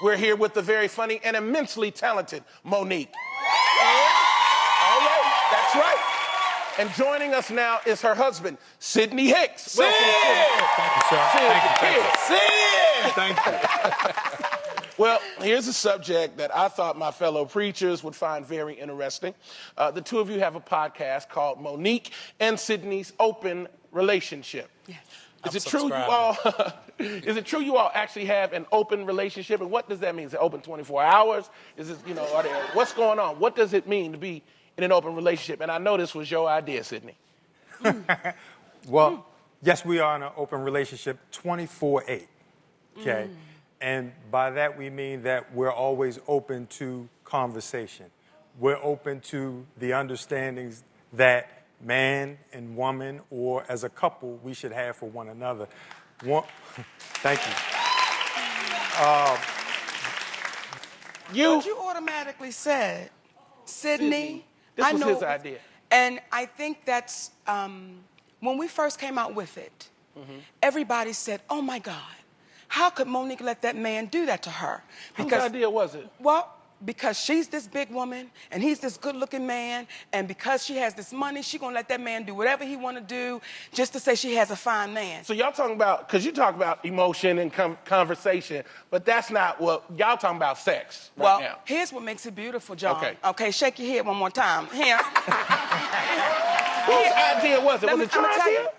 We're here with the very funny and immensely talented Monique. All right, that's right. And joining us now is her husband, Sidney Hicks. Sid! Welcome, Sid. Thank you, sir. Thank you. Well, here's a subject that I thought my fellow preachers would find very interesting. The two of you have a podcast called Monique and Sidney's Open Relationship. Yes. Is it true you all actually have an open relationship? And what does that mean? Is it open 24 hours? Is it, what's going on? What does it mean to be in an open relationship? And I know this was your idea, Sidney. Well, yes, we are in an open relationship 24/8, okay? And by that we mean that we're always open to conversation. We're open to the understandings that man and woman, or as a couple, we should have for one another. Thank you. But you automatically said, Sidney. This was his idea. And I think that's, when we first came out with it, everybody said, oh my God, how could Monique let that man do that to her? Whose idea was it? Well, because she's this big woman and he's this good-looking man, and because she has this money, she's gonna let that man do whatever he wanna do just to say she has a fine man. So y'all talking about, because you talk about emotion and conversation, but that's not what, y'all talking about sex right now. Well, here's what makes it beautiful, John. Okay. Okay, shake your head one more time. Here. Whose idea was it? Was it your idea?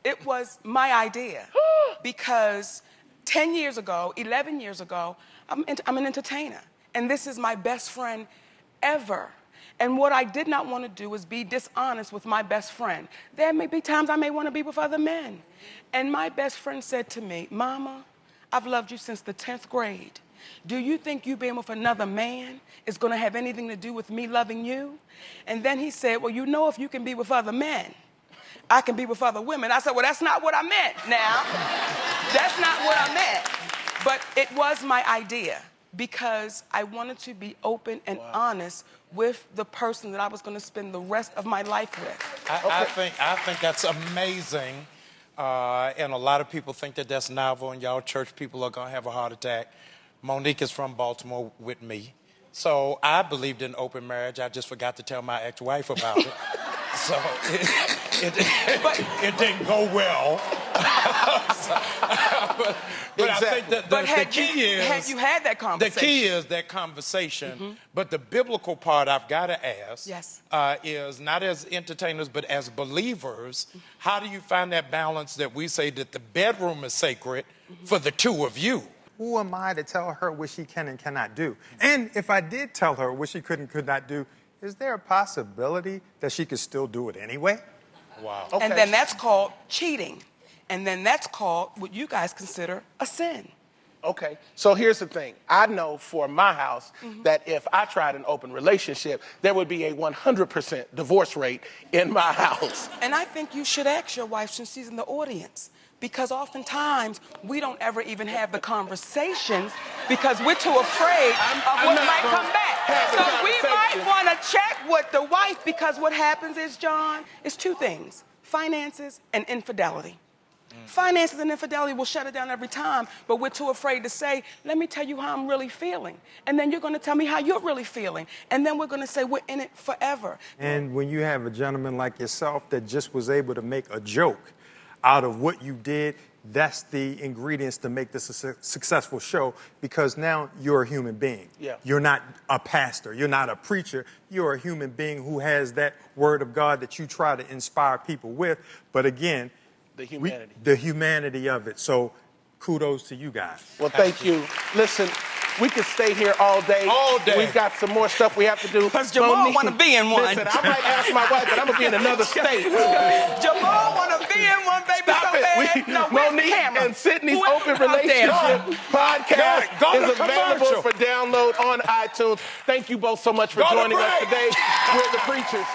It was my idea. Because 10 years ago, 11 years ago, I'm an entertainer. And this is my best friend ever. And what I did not want to do is be dishonest with my best friend. There may be times I may want to be with other men. And my best friend said to me, Mama, I've loved you since the 10th grade. Do you think you being with another man is going to have anything to do with me loving you? And then he said, well, you know, if you can be with other men, I can be with other women. I said, well, that's not what I meant now. That's not what I meant. But it was my idea, because I wanted to be open and honest with the person that I was going to spend the rest of my life with. I think that's amazing, and a lot of people think that that's novel, and y'all church people are going to have a heart attack. Monique is from Baltimore with me, so I believed in open marriage. I just forgot to tell my ex-wife about it, so it didn't go well. But I think that the key is... Had you had that conversation? The key is that conversation. But the biblical part I've got to ask is, not as entertainers, but as believers, how do you find that balance that we say that the bedroom is sacred for the two of you? Who am I to tell her what she can and cannot do? And if I did tell her what she could and could not do, is there a possibility that she could still do it anyway? Wow. Okay. And then that's called cheating. And then that's called what you guys consider a sin. Okay, so here's the thing. I know for my house that if I tried an open relationship, there would be a 100% divorce rate in my house. And I think you should ask your wife, since she's in the audience, because oftentimes we don't ever even have the conversations because we're too afraid of what might come back. So we might want to check with the wife, because what happens is, John, is two things: finances and infidelity. Finances and infidelity will shut it down every time, but we're too afraid to say, let me tell you how I'm really feeling. And then you're going to tell me how you're really feeling. And then we're going to say we're in it forever. And when you have a gentleman like yourself that just was able to make a joke out of what you did, that's the ingredients to make this a successful show, because now you're a human being. Yeah. You're not a pastor. You're not a preacher. You're a human being who has that word of God that you try to inspire people with. But again, the humanity of it. So kudos to you guys. Well, thank you. Listen, we could stay here all day. All day. We've got some more stuff we have to do. Because Jamal want to be in one. Listen, I might ask my wife, but I'm going to be in another state. Jamal want to be in one, baby, Stop so it. bad. Monique and Sidney's Open Relationship podcast is available for download on iTunes. Thank you both so much for joining us today. We're the Preachers.